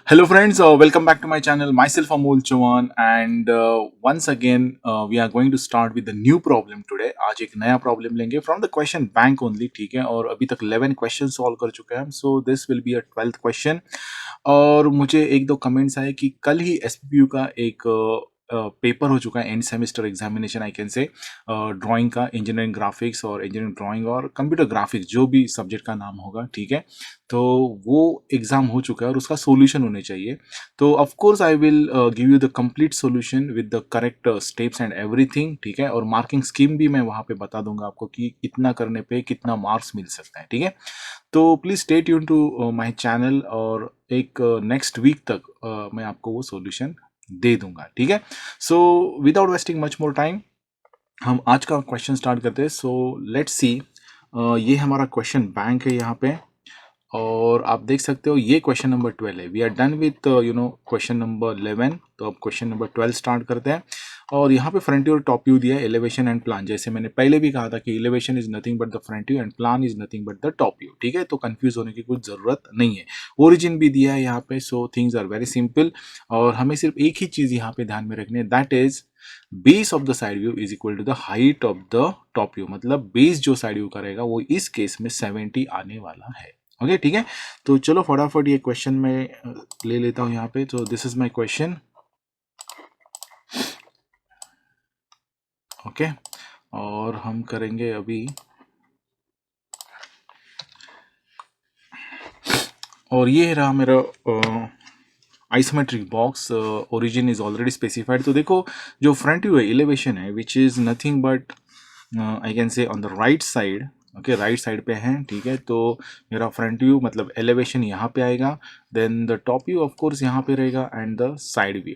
Hello, friends. Welcome back to my channel. Myself, Amol Chauhan, and once again, we are going to start with the new problem today. आज एक नया problem लेंगे from the question bank only, ठीक है? और अभी तक 11 question solve कर चुके हैं हम. So this will be a 12th question. और मुझे एक दो कमेंट्स आए कि कल ही एसपीपीयू का एक पेपर हो चुका है, end semester examination I can से, ड्राइंग का, इंजीनियरिंग ग्राफिक्स और इंजीनियरिंग ड्राइंग और कंप्यूटर ग्राफिक्स, जो भी सब्जेक्ट का नाम होगा, ठीक है. तो वो एग्जाम हो चुका है और उसका सॉल्यूशन होने चाहिए. तो of course I will give you the complete solution with the correct steps and everything, ठीक है. और मार्किंग स्कीम भी मैं वहाँ पे बता दूंगा आपको कि इतना करने पे कितना मार्क्स मिल सकता है, ठीक है. तो please stay tune to my channel, और एक नेक्स्ट वीक तक मैं आपको वो सॉल्यूशन दे दूंगा, ठीक है. So without wasting much more time, हम आज का क्वेश्चन स्टार्ट करते हैं. So let's see. ये हमारा क्वेश्चन बैंक है यहाँ पे, और आप देख सकते हो ये क्वेश्चन नंबर 12 है. We are done with question number 11. तो अब क्वेश्चन नंबर 12 स्टार्ट करते हैं. और यहाँ पे फ्रंट व्यू और टॉप व्यू दिया है, एलिवेशन एंड प्लान. जैसे मैंने पहले भी कहा था कि elevation is nothing but the front view and plan is nothing but the top view, ठीक है. तो कंफ्यूज होने की कुछ जरूरत नहीं है. ओरिजिन भी दिया है यहाँ पे. So things are very simple, और हमें सिर्फ एक ही चीज यहाँ पे ध्यान में रखनी है, that is base of the side view is equal to the height of the top view. मतलब बेस जो साइड व्यू का रहेगा वो इस केस में 70 आने वाला है. ओके, ठीक है. तो चलो फटाफट ये क्वेश्चन में ले लेता हूं यहाँ पे. तो this is my question. Okay, और हम करेंगे अभी, और ये रहा मेरा isometric box. Origin is already specified. तो देखो, जो फ्रंट व्यू है, इलेवेशन है, which is nothing but I can से on the right side. Okay, right side पे है, ठीक है. तो मेरा फ्रंट व्यू मतलब एलिवेशन यहाँ पे आएगा, then the top view of course यहाँ पे रहेगा, एंड द साइड व्यू.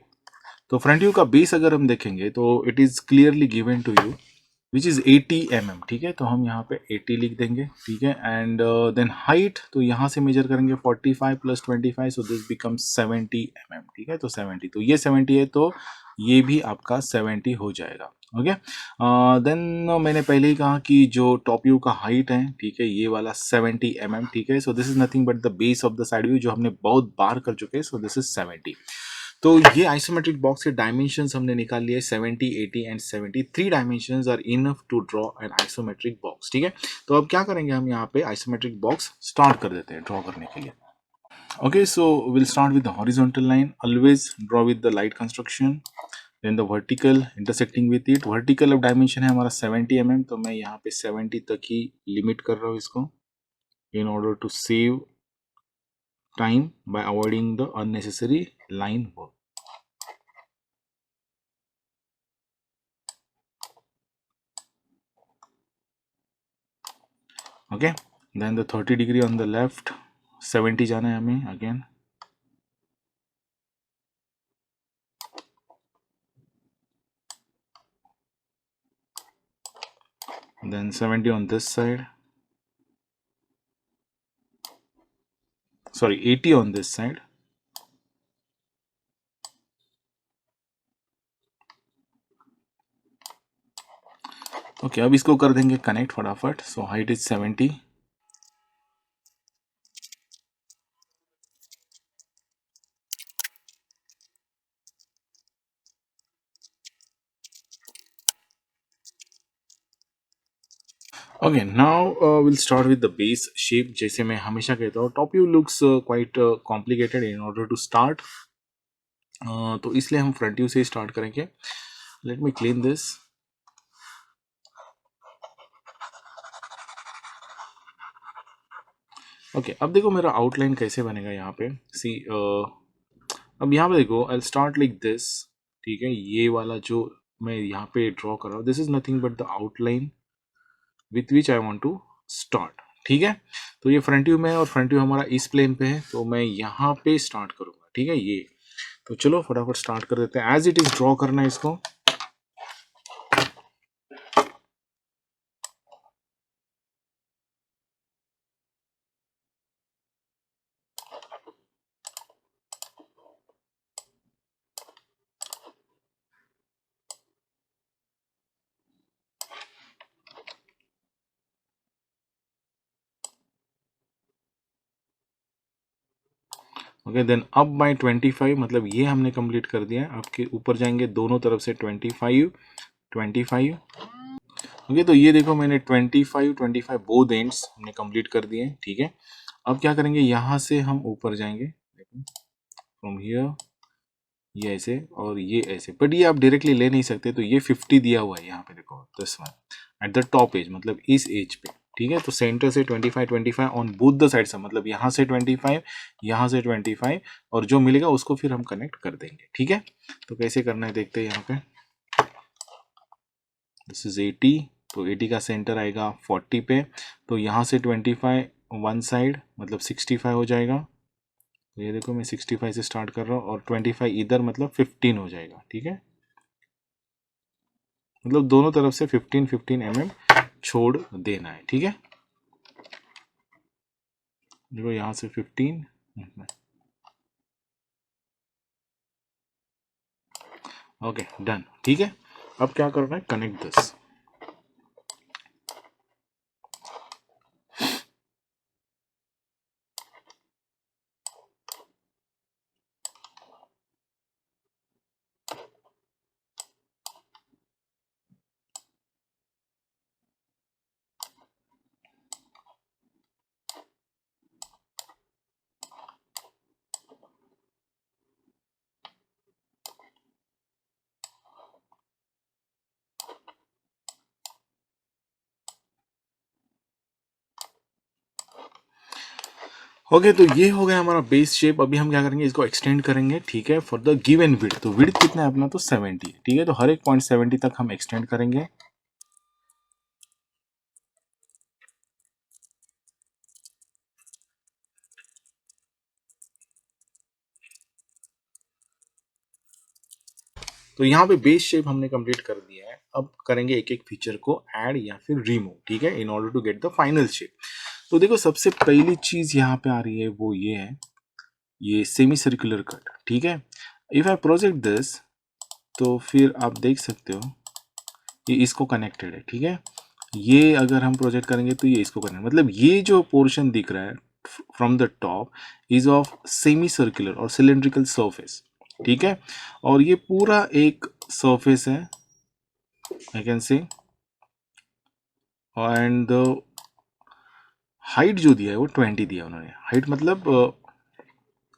तो फ्रंट व्यू का बेस अगर हम देखेंगे तो it is clearly given to you which is 80 mm, ठीक है. तो हम यहाँ पे 80 लिख देंगे, ठीक है. एंड देन हाइट, तो यहाँ से मेजर करेंगे 45 plus 25, so this becomes 70 mm, ठीक है. तो 70, तो ये 70 है, तो ये भी आपका 70 हो जाएगा. ओके, देन मैंने पहले ही कहा कि जो टॉप व्यू का हाइट है, ठीक है, ये वाला 70 mm, ठीक है. सो this is nothing but the base of the side view, जो हमने बहुत बार कर चुके हैं. सो दिस इज 70. तो ये आइसोमेट्रिक बॉक्स के डायमेंशंस हमने निकाल लिए, 70, 80 and 70. 3 dimensions are enough to draw an isometric box, ठीक है. तो अब क्या करेंगे, हम यहाँ पे आइसोमेट्रिक बॉक्स स्टार्ट कर देते हैं ड्रॉ करने के लिए. Okay, so will start with the horizontal line. Always draw with the light construction. Then the vertical intersecting with it. Vertical अब डायमेंशन है हमारा 70 mm, तो मैं यहाँ पे 70 तक ही लिमिट कर रहा हूँ इसको, in order to save time by avoiding the unnecessary line work. Okay, then the 30 degree on the left, 70 जाना है हमें again. Then 70 on this side, sorry, 80 on this side. Okay, अब इसको कर देंगे कनेक्ट फटाफट. So height is 70. Okay, now we'll start with the base shape. जैसे मैं हमेशा कहता हूँ, top view looks quite complicated in order to start. तो इसलिए हम फ्रंट व्यू से स्टार्ट करेंगे. Let me clean this. Okay, अब देखो मेरा आउटलाइन कैसे बनेगा यहाँ पे. सी, अब यहाँ पे देखो, आई स्टार्ट लाइक दिस, ठीक है. ये वाला जो मैं यहाँ पे ड्रॉ कर रहा हूँ, this is nothing but the outline with which I want to start, ठीक है. तो ये फ्रंट व्यू में है, और फ्रंट व्यू हमारा इस प्लेन पे है, तो मैं यहाँ पे स्टार्ट करूँगा, ठीक है. ये, तो चलो फटाफट स्टार्ट कर देते हैं. एज इट इज ड्रॉ करना है इसको. ओके देन अब बाय 25 मतलब ये हमने कंप्लीट कर दिया है। आपके ऊपर जाएंगे दोनों तरफ से 25 25। ओके तो ये देखो मैंने 25 25 बोथ एंड्स हमने कंप्लीट कर दिए हैं, ठीक है। अब क्या करेंगे, यहाँ से हम ऊपर जाएंगे, देखो फ्रॉम हियर ये ऐसे और ये ऐसे, बट ये आप डायरेक्टली ले नहीं सकते, तो ये 50 दिया हुआ है यहाँ पे, देखो this one at the top edge, मतलब इस एज पे, ठीक है। तो सेंटर से 25 25 ऑन बोथ द साइड से, मतलब यहाँ से 25 यहाँ से 25, और जो मिलेगा उसको फिर हम कनेक्ट कर देंगे, ठीक है। तो कैसे करना है देखते हैं यहाँ पे। दिस इज 80, तो 80 का सेंटर आएगा 40 पे, तो यहाँ से 25 वन साइड मतलब 65 हो जाएगा। तो ये देखो मैं 65 से स्टार्ट कर रहा हूँ और 25 इधर मतलब 15 हो जाएगा, ठीक है। मतलब दोनों तरफ से 15 15 छोड़ देना है, ठीक है। देखो यहाँ से 15, ओके डन, ठीक है। अब क्या करना है, कनेक्ट दिस। ओके तो ये हो गया हमारा बेस शेप। अभी हम क्या करेंगे, इसको एक्सटेंड करेंगे, ठीक है, फॉर द गिवन विड्थ। तो विड्थ कितना है अपना, तो 70, ठीक है। तो हर एक पॉइंट 70 तक हम एक्सटेंड करेंगे। तो यहाँ पे बेस शेप हमने कंप्लीट कर दिया है। अब करेंगे एक एक फीचर को ऐड या फिर रिमूव, ठीक है, in order to get the final shape. तो देखो सबसे पहली चीज यहाँ पे आ रही है वो ये है, ये सेमी सर्कुलर कट, ठीक है। इफ आई प्रोजेक्ट दिस, तो फिर आप देख सकते हो ये इसको कनेक्टेड है, ठीक है। ये अगर हम प्रोजेक्ट करेंगे तो ये इसको कनेक्ट, मतलब ये जो पोर्शन दिख रहा है from the top is of semi circular और सिलेंड्रिकल सरफेस, ठीक है। और ये पूरा एक सरफेस है, I can say, and the height जो दिया है वो 20 दिया उन्होंने। हाइट मतलब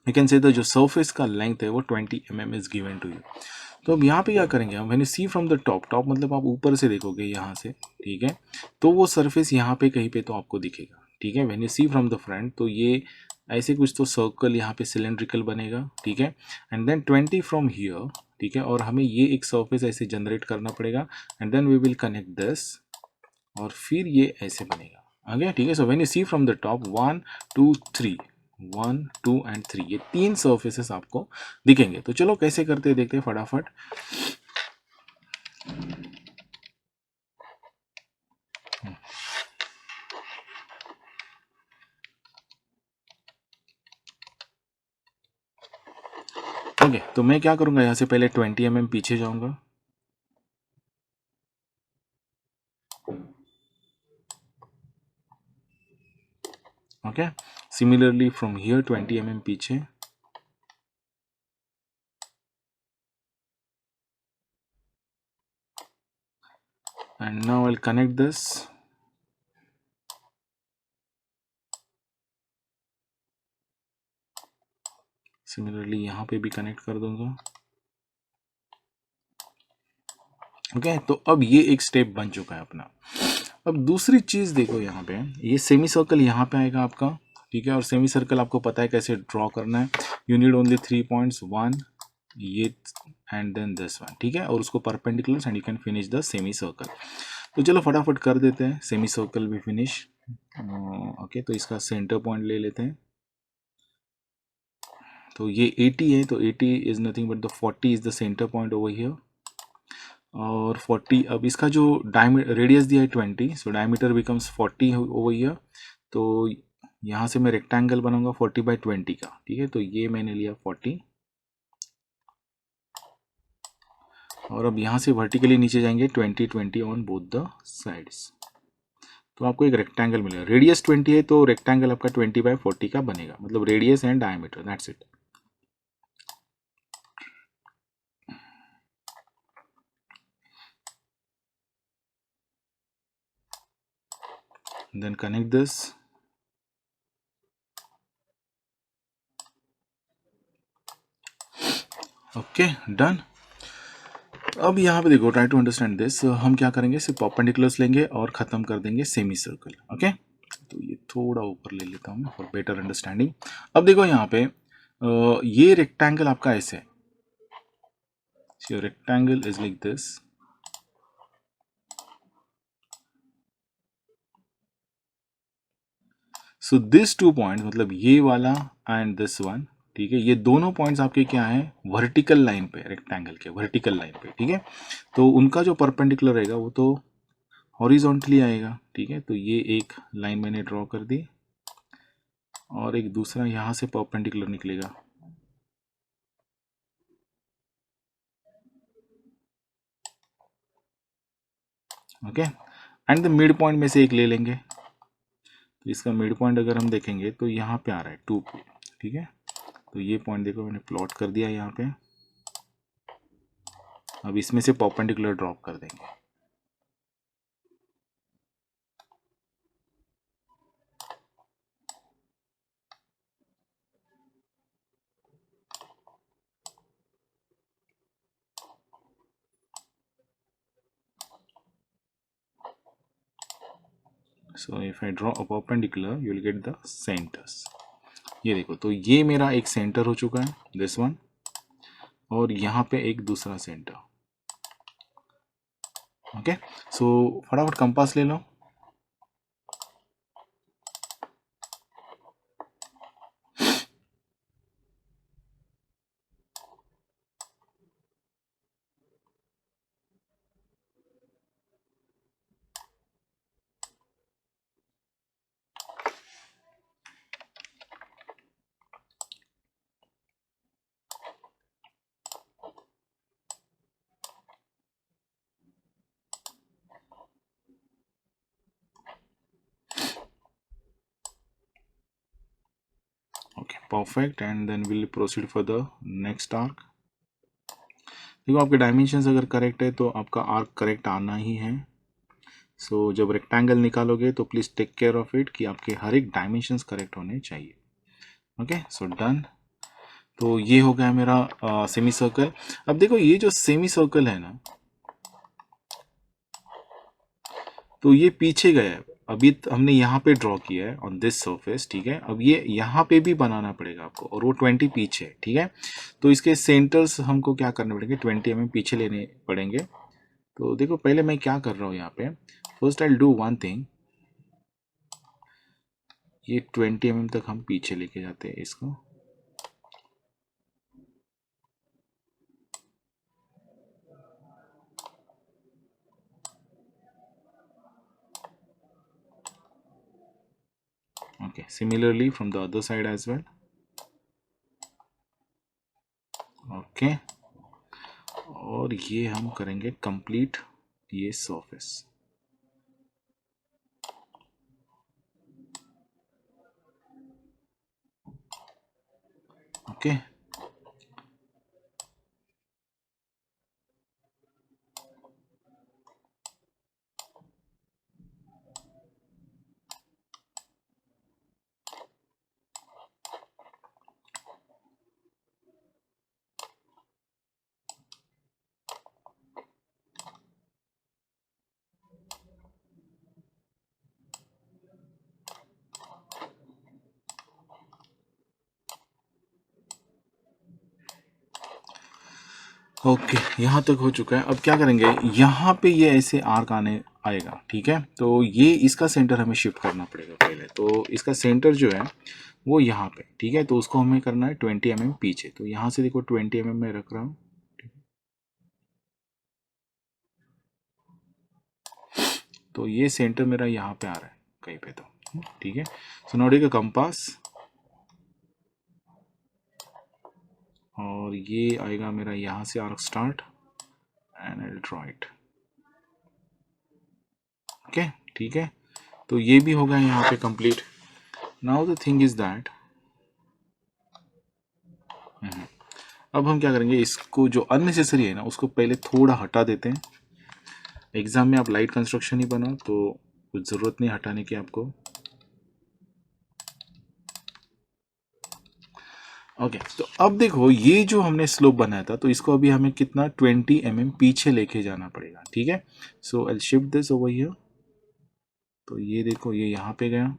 यू कैन से द जो सरफेस का लेंथ है वो 20 mm is given to you. तो अब यहाँ पे क्या करेंगे हम, when you see from the top, top मतलब आप ऊपर से देखोगे यहाँ से, ठीक है, तो वो सरफेस यहाँ पे कहीं पे तो आपको दिखेगा, ठीक है। When you see from the front, तो ये ऐसे कुछ तो सर्कल यहाँ पे सिलेंड्रिकल बनेगा, ठीक है। एंड देन 20 फ्रॉम हियर, ठीक है, और हमें ये एक सरफेस ऐसे जनरेट करना पड़ेगा, and then we will connect this, और फिर ये ऐसे बनेगा, आ गया, ठीक है। So when you see from the top 1 2 3, 1 2 and 3, ये तीन सर्फेसेस आपको दिखेंगे। तो चलो कैसे करते हैं देखते हैं फटाफट। ओके तो मैं क्या करूंगा, यहाँ से पहले 20 mm पीछे जाऊंगा, okay. Similarly from here 20 mm पीछे, and now I will connect this. Similarly यहाँ पे भी कनेक्ट कर दूंगा, ओके। तो अब ये एक स्टेप बन चुका है अपना। अब दूसरी चीज देखो, यहाँ पे ये सेमी सर्कल यहाँ पे आएगा आपका, ठीक है। और सेमी सर्कल आपको पता है कैसे ड्रॉ करना है, you need only 3 points, one ये एंड देन दिस वन, ठीक है, और उसको perpendicular and you can finish the semi circle. तो चलो फटाफट कर देते हैं, सेमी सर्कल भी फिनिश। ओके तो इसका सेंटर पॉइंट ले लेते हैं। तो ये 80 है, तो 80 is nothing but the 40 is the centre point over here. और 40, अब इसका जो रेडियस दिया है 20, so diameter becomes 40 over here. तो यहाँ से मैं रेक्टेंगल बनाऊंगा 40/20 का, ठीक है। तो ये मैंने लिया 40, और अब यहाँ से वर्टिकली नीचे जाएंगे 20 20 ऑन बोथ द साइड्स। तो आपको एक रेक्टेंगल मिलेगा। रेडियस 20 है तो रेक्टेंगल आपका 20/40 का बनेगा, मतलब radius and diameter, that's it. Then connect this. Okay done. अब यहाँ पे देखो, ट्राई टू अंडरस्टैंड दिस। हम क्या करेंगे, सिर्फ परपेंडिकुलर्स लेंगे और खत्म कर देंगे सेमी सर्कल। ओके, तो ये थोड़ा ऊपर ले लेता हूँ फॉर बेटर अंडरस्टैंडिंग। अब देखो यहाँ पे ये रेक्टेंगल आपका ऐसे है, rectangle is like this. So this 2 point, मतलब ये वाला एंड दिस वन, ठीक है, ये दोनों पॉइंट्स आपके क्या हैं, वर्टिकल लाइन पे, रेक्टेंगल के वर्टिकल लाइन पे, ठीक है। तो उनका जो परपेंडिकुलर रहेगा वो तो हॉरिजॉन्टली आएगा, ठीक है। तो ये एक लाइन मैंने ड्रॉ कर दी और एक दूसरा यहाँ से परपेंडिकुलर निकलेगा। Okay, and the mid point में से एक ले लेंगे। तो इसका मिड पॉइंट अगर हम देखेंगे तो यहाँ पे आ रहा है 2 पे, ठीक है। तो ये पॉइंट देखो मैंने प्लॉट कर दिया यहाँ पे। अब इसमें से परपेंडिकुलर ड्रॉप कर देंगे। So if I draw a perpendicular you will get the centres. ये देखो, तो ये मेरा एक सेंटर हो चुका है, दिस वन, और यहाँ पे एक दूसरा सेंटर। ओके, सो फटाफट कंपास ले लो। Okay perfect, and then will proceed for the next arc. देखो आपके डायमेंशंस अगर करेक्ट है तो आपका आर्क करेक्ट आना ही है। सो जब रेक्टेंगल निकालोगे तो please take care of it कि आपके हर एक डायमेंशंस करेक्ट होने चाहिए। Okay, so done. तो ये हो गया मेरा सेमी सर्कल। अब देखो ये जो सेमी सर्कल है ना, तो ये पीछे गया है। अभी हमने यहाँ पे ड्रॉ किया है ऑन दिस सरफेस, ठीक है। अब ये यहाँ पे भी बनाना पड़ेगा आपको, और वो 20 पीछे है, ठीक है। तो इसके सेंटर्स हमको क्या करने पड़ेंगे, 20 mm पीछे लेने पड़ेंगे। तो देखो पहले मैं क्या कर रहा हूँ यहाँ पे, first I do one thing, ये 20 mm तक हम पीछे लेके जाते हैं इसको। Okay, similarly from the other side as well. Okay, और ये हम करेंगे कंप्लीट ये सरफेस। ओके, ओके, यहाँ तक हो चुका है। अब क्या करेंगे, यहाँ पे ये ऐसे आर्क आने आएगा, ठीक है। तो ये इसका सेंटर हमें शिफ्ट करना पड़ेगा पहले। तो इसका सेंटर जो है वो यहाँ पे, ठीक है। तो उसको हमें करना है 20 mm पीछे। तो यहाँ से देखो 20 mm में रख रहा हूँ। तो ये सेंटर मेरा यहाँ पे आ रहा है कहीं पे, तो ठीक है। So now take a compass, और ये आएगा मेरा यहाँ से arc start, and I draw it. Okay, ठीक है। तो ये भी होगा यहाँ पे complete. Now the thing is that अब हम क्या करेंगे, इसको जो अननेसेसरी है ना उसको पहले थोड़ा हटा देते हैं. एग्जाम में आप लाइट कंस्ट्रक्शन ही बनाओ तो कुछ ज़रूरत नहीं हटाने की आपको. ओके तो अब देखो ये जो हमने स्लोप बनाया था तो इसको अभी हमें कितना 20 mm पीछे लेके जाना पड़ेगा. ठीक है, so I shift this over here. तो ये देखो ये यहाँ पे गया,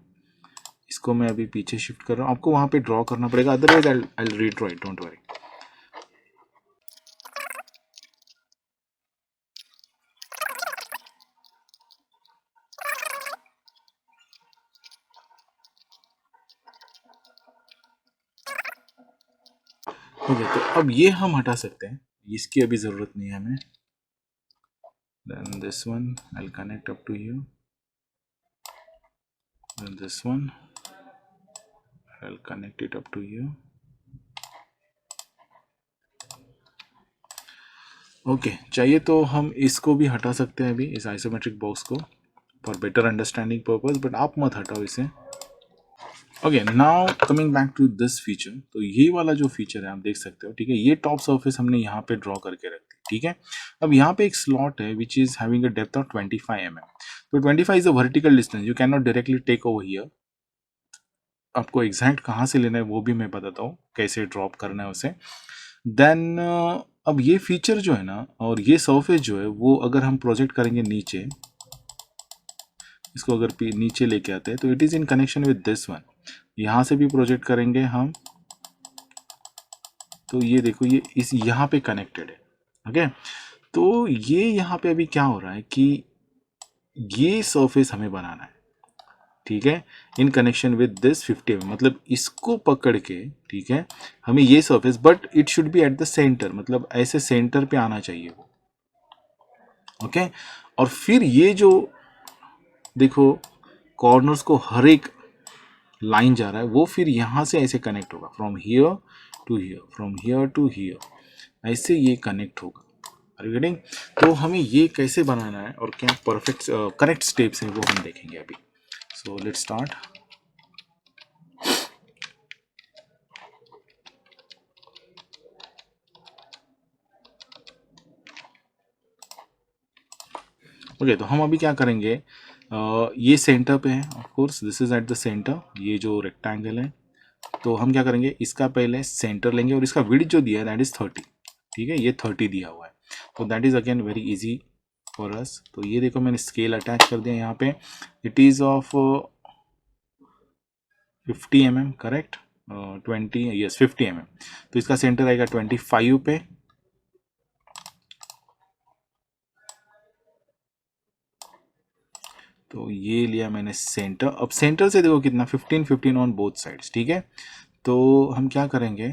इसको मैं अभी पीछे शिफ्ट कर रहा हूँ. आपको वहाँ पे ड्रॉ करना पड़ेगा, otherwise I redraw it, don't worry. Okay तो अब ये हम हटा सकते हैं, इसकी अभी ज़रूरत नहीं है हमें. Then this one I connect up to you. Then this one I'll connect it up to you. Okay चाहिए तो हम इसको भी हटा सकते हैं अभी इस आइसोमेट्रिक बॉक्स को for better understanding purpose, but आप मत हटाओ इसे. Okay now coming back to this feature. तो ये वाला जो फीचर है आप देख सकते हो. ठीक है, ये टॉप सरफेस हमने यहाँ पे ड्रॉ करके रख दी. ठीक है, अब यहाँ पे एक स्लॉट है which is having a depth of 25 mm. तो 25 is a vertical distance, you can not directly take over here. आपको एग्जैक्ट कहाँ से लेना है वो भी मैं बताता हूँ, कैसे ड्रॉप करना है उसे. देन अब ये फीचर जो है ना और ये सरफेस जो है वो अगर हम प्रोजेक्ट करेंगे नीचे, इसको अगर नीचे लेके आते हैं तो it is in connection with this one. यहाँ से भी प्रोजेक्ट करेंगे हम तो ये देखो ये इस यहाँ पे कनेक्टेड है. ओके तो ये यहाँ पे अभी क्या हो रहा है कि ये सरफेस हमें बनाना है. ठीक है, इन कनेक्शन विद दिस 50 मतलब इसको पकड़ के. ठीक है, हमें ये surface but it should be eight the centre, मतलब ऐसे सेंटर पे आना चाहिए वो. ओके और फिर ये जो देखो कॉर्नर्स को हर एक लाइन जा रहा है वो फिर यहाँ से ऐसे कनेक्ट होगा from here to here, from here to here, ऐसे ये कनेक्ट होगा. Are you getting? तो हमें ये कैसे बनाना है और क्या परफेक्ट करेक्ट स्टेप्स हैं वो हम देखेंगे अभी. So let's start. ओके तो हम अभी क्या करेंगे, ये सेंटर पे है of course, this is eight the centre, ये जो रेक्टेंगल है. तो हम क्या करेंगे, इसका पहले सेंटर लेंगे और इसका विड्थ जो दिया है दैट इज 30. ठीक है, ये 30 दिया हुआ है तो that is again very easy for us. तो ये देखो मैंने स्केल अटैच कर दिया यहाँ पे. It is of 50 mm correct, 20 yes 50 mm. तो इसका सेंटर आएगा 25 पे. तो ये लिया मैंने सेंटर. अब सेंटर से देखो कितना 15 15 ऑन बोथ साइड्स. ठीक है, तो हम क्या करेंगे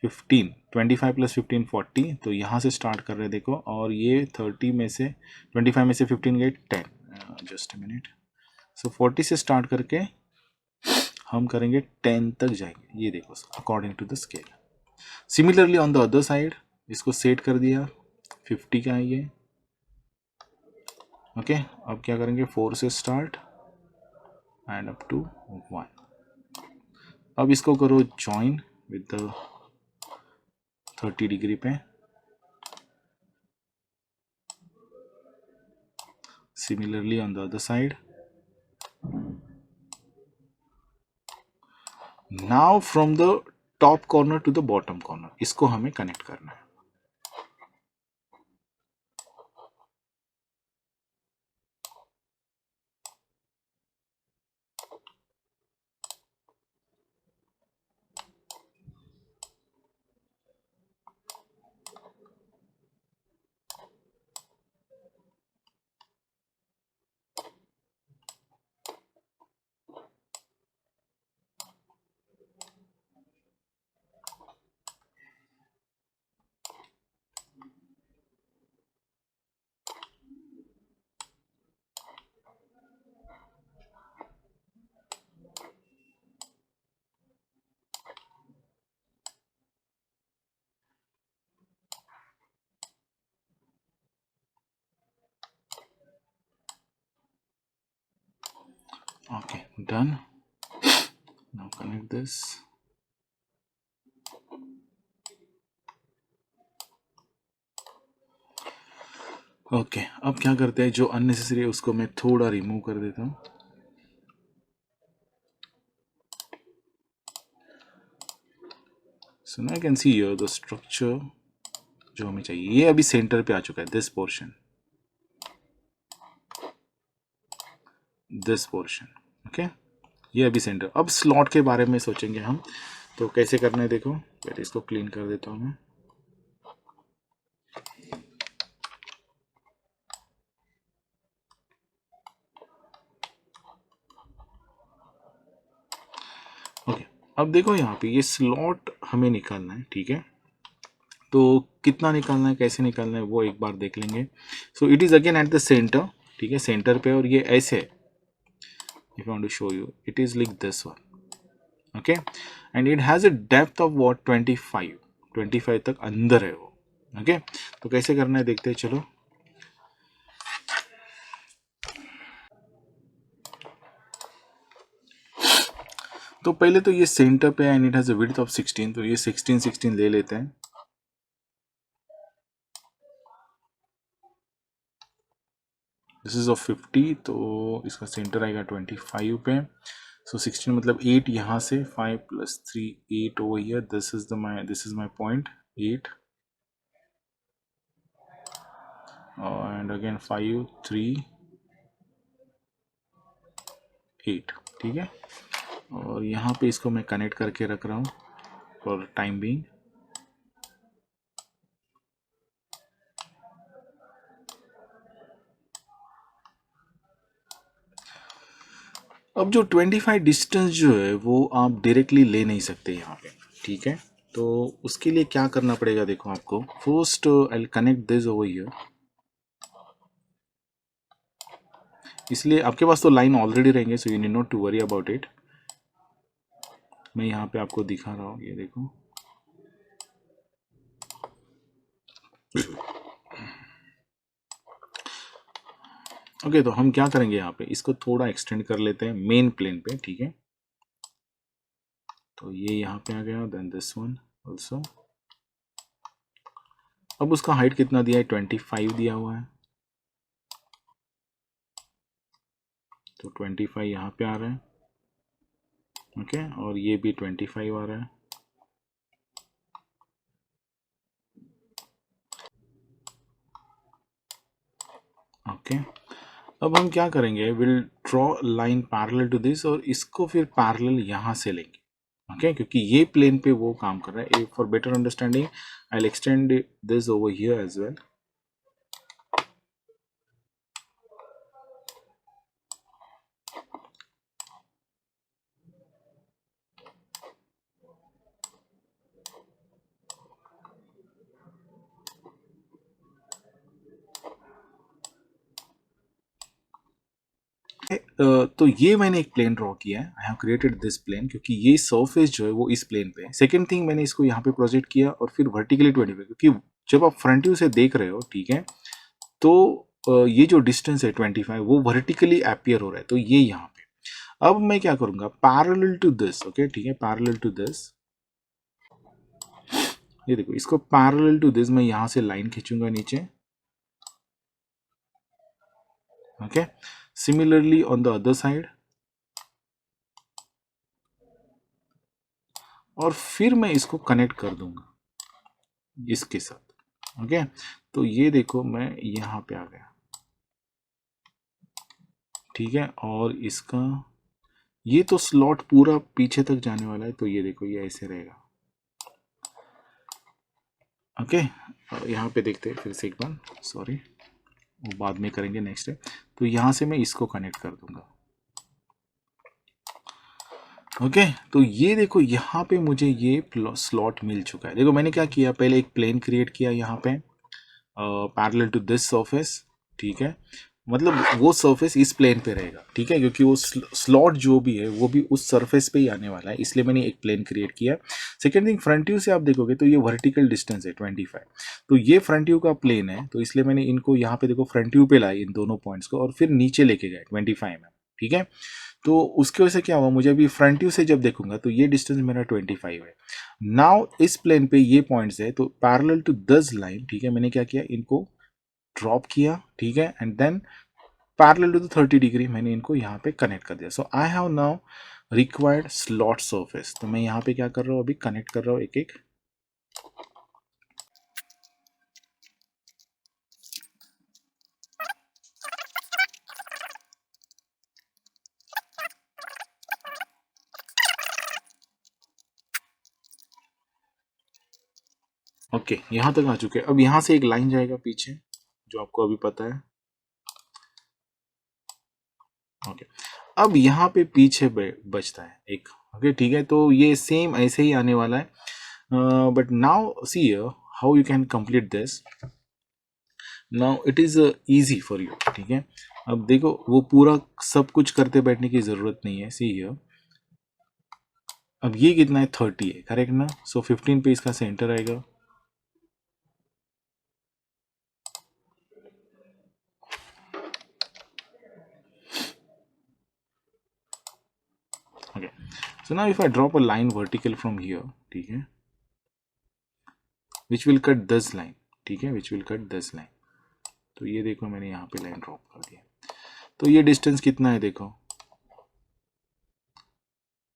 15 25 प्लस 15 40. तो यहाँ से स्टार्ट कर रहे हैं देखो, और ये 30 में से 25 में से 15 गए 10. Just a minute. सो 40 से स्टार्ट करके हम करेंगे 10 तक जाएंगे. ये देखो according to the scale. Similarly on the other side इसको सेट कर दिया 50 का है ये. ओके अब क्या करेंगे 4 से स्टार्ट एंड अप टू 1. अब इसको करो ज्वाइन विद द 30 डिग्री पे. Similarly on the other side. Now from the top corner to the bottom corner इसको हमें कनेक्ट करना है. Done. Now connect this. Okay अब क्या करते हैं, जो अननेसेसरी है उसको मैं थोड़ा रिमूव कर देता हूँ. So now I can see here the structure जो हमें चाहिए. ये अभी सेंटर पे आ चुका है. This portion okay. ये अभी सेंटर. अब स्लॉट के बारे में सोचेंगे हम. तो कैसे करना है देखो. पहले इसको क्लीन कर देता हूँ मैं. ओके अब देखो यहाँ पे ये स्लॉट हमें निकालना है. ठीक है तो कितना निकालना है, कैसे निकालना है वो एक बार देख लेंगे. So it is again at the centre. ठीक है सेंटर पे. और ये ऐसे, if I want to show you, it is like this one. Okay and it has a depth of what 25 तक अंदर है वो. ओके तो कैसे करना है देखते हैं. चलो तो पहले तो ये सेंटर पे है and it has a width of 16. तो ये 16 ले लेते हैं. दिस इज ऑफ 50 तो इसका सेंटर आएगा 25 पे. सो 16 मतलब 8 यहाँ से. 5 + 3 8 over here. This is my point 8 and again 5 3 8. ठीक है और यहाँ पे इसको मैं कनेक्ट करके रख रहा हूँ फॉर टाइम बीइंग. अब जो 25 डिस्टेंस जो है वो आप डायरेक्टली ले नहीं सकते यहाँ पे. ठीक है तो उसके लिए क्या करना पड़ेगा देखो आपको. First I connect this over here. इसलिए आपके पास तो लाइन ऑलरेडी रहेंगे so you need not to worry about it. मैं यहाँ पे आपको दिखा रहा हूँ. ये देखो ओके तो हम क्या करेंगे यहाँ पे, इसको थोड़ा एक्सटेंड कर लेते हैं मेन प्लेन पे. ठीक है तो ये यहाँ पे आ गया. Then this one also. अब उसका हाइट कितना दिया है, 25 दिया हुआ है. तो 25 यहाँ पे आ रहा है. ओके और ये भी 25 आ रहा है. ओके अब हम क्या करेंगे, will draw line parallel to this और इसको फिर पैरेलल यहाँ से लेंगे. ओके क्योंकि ये प्लेन पे वो काम कर रहा है. For better understanding I will extend this over here as well. तो ये मैंने एक प्लेन ड्रॉ किया है. I have created this plane क्योंकि ये सरफेस जो है वो इस प्लेन पे है. सेकेंड थिंग मैंने इसको यहाँ पे प्रोजेक्ट किया और फिर वर्टिकली 25 क्योंकि जब आप फ्रंट व्यू से देख रहे हो. ठीक है तो ये जो डिस्टेंस है 25 वो वर्टिकली अपियर हो रहा है. तो ये यहाँ पे अब मैं क्या करूँगा, पैरेलल टू दिस. ओके ठीक है पैरेलल टू दिस. ये देखो इसको पैरेलल टू दिस मैं यहाँ से लाइन खींचूंगा नीचे. Okay similarly on the other side और फिर मैं इसको कनेक्ट कर दूंगा इसके साथ. ओके तो ये देखो मैं यहाँ पे आ गया. ठीक है और इसका ये तो स्लॉट पूरा पीछे तक जाने वाला है. तो ये देखो ये ऐसे रहेगा. ओके यहाँ पे देखते हैं फिर से एक बार. सॉरी वो बाद में करेंगे नेक्स्ट है. तो यहाँ से मैं इसको कनेक्ट कर दूंगा. ओके तो ये देखो यहाँ पे मुझे ये स्लॉट मिल चुका है. देखो मैंने क्या किया, पहले एक प्लेन क्रिएट किया यहाँ पे पैरेलल टू दिस सरफेस. ठीक है मतलब वो सरफेस इस प्लेन पे रहेगा. ठीक है क्योंकि वो स्लॉट जो भी है वो भी उस सरफेस पे ही आने वाला है, इसलिए मैंने एक प्लेन क्रिएट किया. सेकेंड थिंग फ्रंट व्यू से आप देखोगे तो ये वर्टिकल डिस्टेंस है 25. तो ये फ्रंट व्यू का प्लेन है तो इसलिए मैंने इनको यहाँ पे देखो फ्रंट व्यू पे लाई इन दोनों पॉइंट्स को और फिर नीचे लेके गए 25 में. ठीक है तो उसकी वजह से क्या हुआ, मुझे अभी फ्रंट व्यू से जब देखूंगा तो ये डिस्टेंस मेरा 25 है। नाउ इस प्लेन पे ये पॉइंट्स है, तो पैरेलल टू दिस लाइन, ठीक है, मैंने क्या किया, इनको ड्रॉप किया, ठीक है, and then parallel to the 30 degree मैंने इनको यहाँ पे कनेक्ट कर दिया। So I have now required slot surface. तो मैं यहाँ पे क्या कर रहा हूँ, अभी कनेक्ट कर रहा हूँ एक एक। ओके, यहाँ तक आ चुके हैं। अब यहाँ से एक लाइन जाएगा पीछे, जो आपको अभी पता है। ओके, अब यहाँ पे पीछे बचता है एक। ओके, ठीक है, तो ये सेम ऐसे ही आने वाला है। But now see how you can complete this. Now it is easy for you, ठीक है। अब देखो, वो पूरा सब कुछ करते बैठने की जरूरत नहीं है। सी हियर, अब ये कितना है, 30 है, करेक्ट ना। सो 15 पे इसका सेंटर आएगा। Okay, so now if I drop a line vertical from here, ठीक है, which will cut this line, ठीक है, which will cut this line. तो ये देखो, मैंने यहाँ पे लाइन ड्रॉप कर दिया। तो ये डिस्टेंस कितना है, देखो,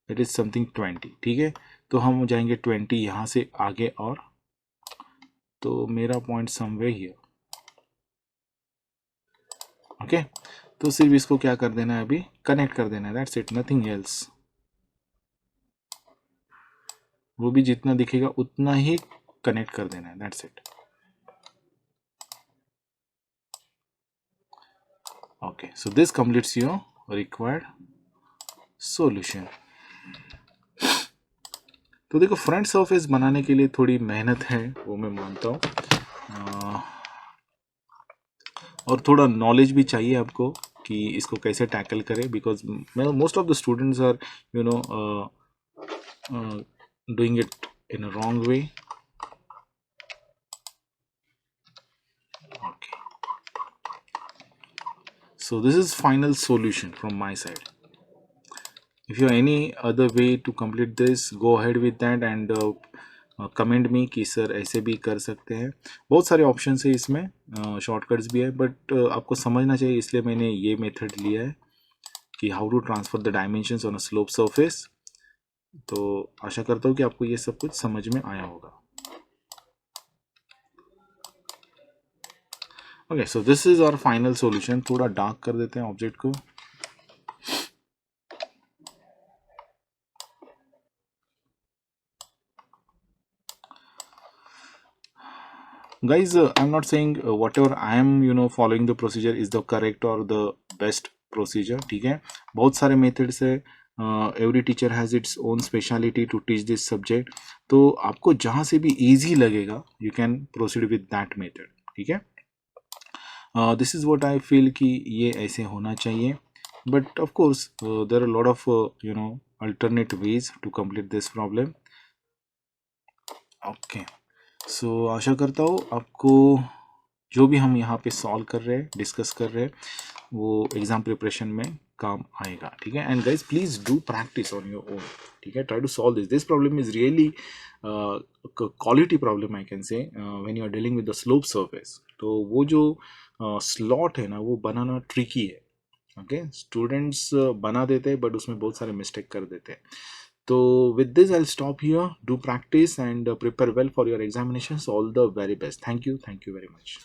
इट इज समथिंग 20, ठीक है। तो हम जाएंगे 20 यहाँ से आगे, और तो मेरा पॉइंट समवेयर हियर। ओके, तो सिर्फ इसको क्या कर देना है, अभी कनेक्ट कर देना है, दैट्स इट, नथिंग एल्स। वो भी जितना दिखेगा उतना ही कनेक्ट कर देना है, that's it. Okay, so this completes your required solution. तो देखो, फ्रंट सरफेस बनाने के लिए थोड़ी मेहनत है, वो मैं मानता हूँ, और थोड़ा नॉलेज भी चाहिए आपको कि इसको कैसे टैकल करें, because most of the students are you know doing it in a wrong way. Okay, so this is final solution from my side. If you have any other way to complete this, go ahead with that and comment me कि sir ऐसे भी कर सकते हैं। बहुत सारे option है इसमें, शॉर्टकट्स भी है, बट आपको समझना चाहिए, इसलिए मैंने ये मेथड लिया है कि how to transfer the dimensions on a slope surface. तो आशा करता हूँ कि आपको ये सब कुछ समझ में आया होगा। Okay, so this is our final solution. थोड़ा डार्क कर देते हैं ऑब्जेक्ट को। Guys, I'm not saying whatever I am following the procedure is the correct or the best procedure, ठीक है। बहुत सारे methods है, every teacher has its own speciality to teach this subject। तो आपको जहाँ से भी easy लगेगा you can proceed with that method, ठीक है। This is what I feel कि ये ऐसे होना चाहिए, but of course there are a lot of alternate ways to complete this problem। Okay, so आशा करता हूँ आपको जो भी हम यहाँ पे सॉल्व कर रहे हैं, डिस्कस कर रहे हैं, वो एग्जाम प्रिपरेशन में काम आएगा, ठीक है। And guys, please do practice on your own, ठीक है। Try to solve this problem is really quality problem, I can say, when you are dealing with the slope surface. तो वो जो स्लॉट है ना, वो बनाना ट्रिकी है। ओके, स्टूडेंट्स बना देते हैं, बट उसमें बहुत सारे मिस्टेक कर देते हैं। So with this, I'll stop here. Do practice and prepare well for your examinations. All the very best. Thank you. Thank you very much.